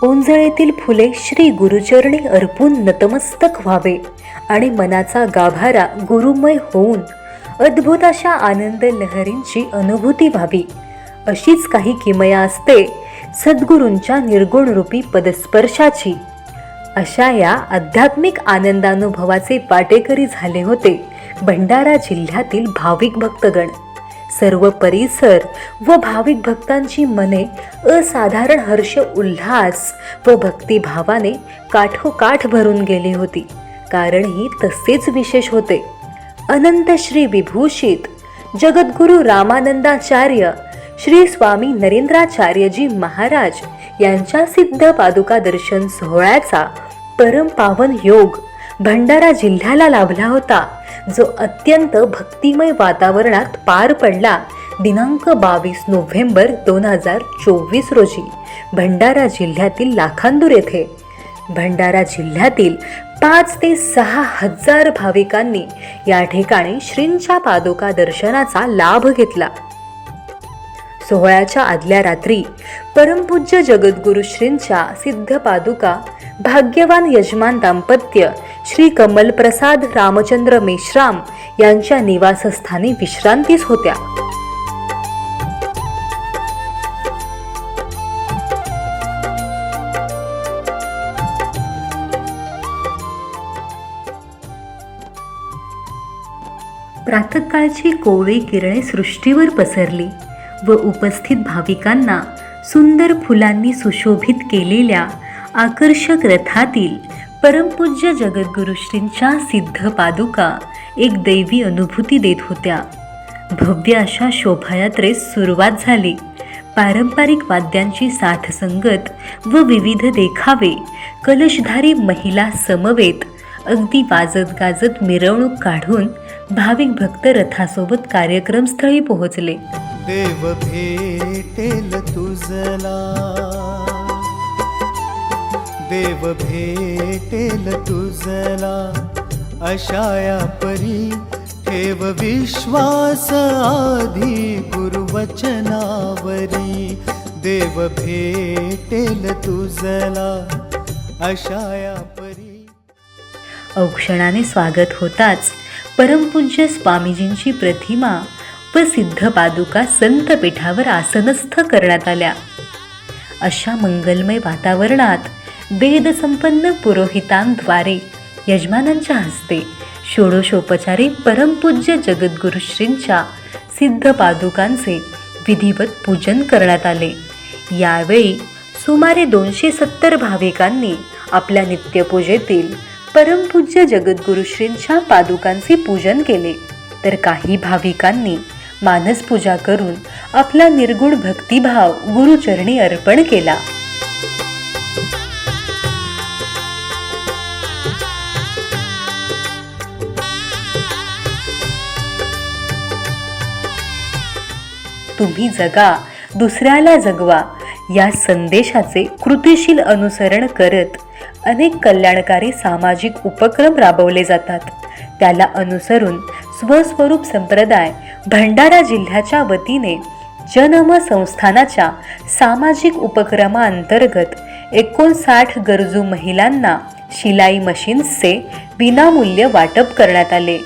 ओंजळीतील फुले श्री गुरुचरणी अर्पून नतमस्तक व्हावे आणि मनाचा गाभारा गुरुमय होऊन अद्भुत अशा आनंद लहरींची अनुभूती व्हावी, अशीच काही किमया असते सद्गुरूंच्या निर्गुणरूपी पदस्पर्शाची. अशा या आध्यात्मिक आनंदानुभवाचे वाटेकरी झाले होते भंडारा जिल्ह्यातील भाविक भक्तगण. सर्व परिसर व भाविक भक्तांची मने असाधारण हर्ष उल्हास व भक्तिभावाने काठोकाठ भरून गेली होती. कारण ही तसेच विशेष होते. अनंत श्री विभूषित जगद्गुरु रामानंदाचार्य श्री स्वामी नरेंद्राचार्यजी महाराज यांच्या सिद्ध पादुका दर्शन सोहळ्याचा परम पावन योग भंडारा जिल्ह्याला लाभला होता, जो अत्यंत भक्तिमय वातावरणात पार पडला दिनांक 22 नोव्हेंबर 2024 रोजी भंडारा जिल्ह्यातील लाखांदूर येथे. भंडारा जिल्ह्यातील 5 ते 6 हजार भाविकांनी या ठिकाणी श्रींच्या पादुका दर्शनाचा लाभ घेतला. सोहळ्याच्या आदल्या रात्री परमपूज्य जगद्गुरु श्रींच्या सिद्ध पादुका भाग्यवान यजमान दाम्पत्य श्री कमलप्रसाद रामचंद्र मेश्राम यांच्या निवासस्थानी विश्रांतीस होत्या. प्रातःकाळची कोवळी किरणे सृष्टीवर पसरली व उपस्थित भाविकांना सुंदर फुलांनी सुशोभित केलेल्या आकर्षक रथातील परमपूज्य जगद्गुरु श्रींच्या सिद्ध पादुका एक दैवी अनुभूती देत होत्या. भव्य अशा शोभायात्रेस सुरुवात झाली. पारंपरिक वाद्यांची साथसंगत व विविध देखावे, कलशधारी महिला समवेत अगदी वाजत गाजत मिरवणूक काढून भाविक भक्त रथासोबत कार्यक्रमस्थळी पोहोचले. देव भेटेल तुझला, देव भेटेल तुझला, अशाया परी ठेव विश्वास आधी गुरुवचनावरी. देव भेटेल तुझला, अशाया परी. औक्षणाने स्वागत होताच परमपूज्य स्वामीजींची प्रतिमा व सिद्ध पादुका संत पीठावर आसनस्थ करण्यात आल्या. अशा मंगलमय वातावरणात वेदसंपन्न पुरोहितांद्वारे यजमानांच्या हस्ते षोडशोपचारे परमपूज्य जगद्गुरु श्रींच्या सिद्ध पादुकांचे विधिवत पूजन करण्यात आले. यावेळी सुमारे 270 भाविकांनी आपल्या नित्यपूजेतील परमपूज्य जगद्गुरु श्रींच्या पादुकांचे पूजन केले, तर काही भाविकांनी मानसपूजा करून आपला निर्गुण भक्तिभाव गुरुचरणी अर्पण केला. तुम्ही जगा, दुसऱ्याला जगवा या संदेशाचे कृतिशील अनुसरण करत अनेक कल्याणकारी सामाजिक उपक्रम राबवले जातात. त्याला अनुसरून स्वस्वरूप संप्रदाय भंडारा जिल्ह्याच्या वतीने जनम संस्थानाच्या सामाजिक उपक्रमाअंतर्गत 59 गरजू महिलांना शिलाई मशीन्सचे विनामूल्य वाटप करण्यात आले.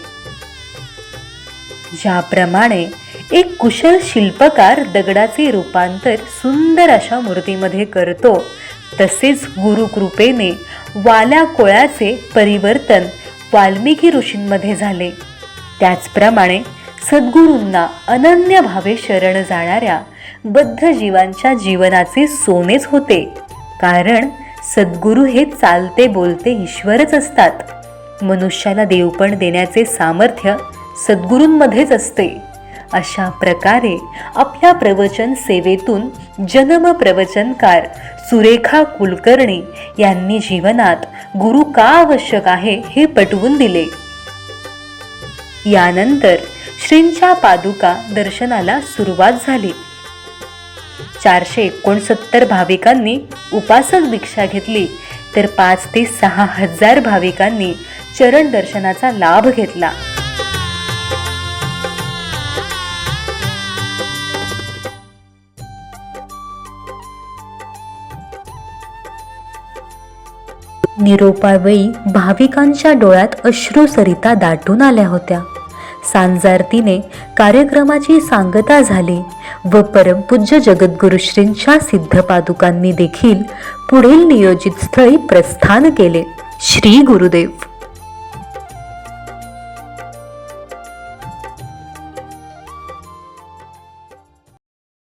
ज्याप्रमाणे एक कुशल शिल्पकार दगडाचे रूपांतर सुंदर अशा मूर्तीमध्ये करतो, तसेच गुरुकृपेने वाल्या कोळ्याचे परिवर्तन वाल्मिकी ऋषींमध्ये झाले. त्याचप्रमाणे सद्गुरूंना अनन्य भावे शरण जाणाऱ्या बद्ध जीवांच्या जीवनाचे सोनेच होते. कारण सद्गुरू हे चालते बोलते ईश्वरच असतात. मनुष्याला देवपण देण्याचे सामर्थ्य सद्गुरूंमध्येच असते. अशा प्रकारे आपल्या प्रवचन सेवेतून जन्म प्रवचनकार सुरेखा कुलकर्णी यांनी जीवनात गुरु का आवश्यक आहे हे पटवून दिले. यानंतर श्रींच्या पादुका दर्शनाला सुरुवात झाली. 469 भाविकांनी उपासक दीक्षा घेतली, तर 5 ते 6 हजार भाविकांनी चरण दर्शनाचा लाभ घेतला. निरोपावेळी भाविकांच्या डोळ्यात अश्रुसरिता दाटून आल्या होत्या. सांजारतीने कार्यक्रमाची सांगता झाली व परमपूज्य जगद्गुरुश्रींच्या सिद्धपादुकांनी देखील पुढील नियोजित स्थळी प्रस्थान केले. श्री गुरुदेव.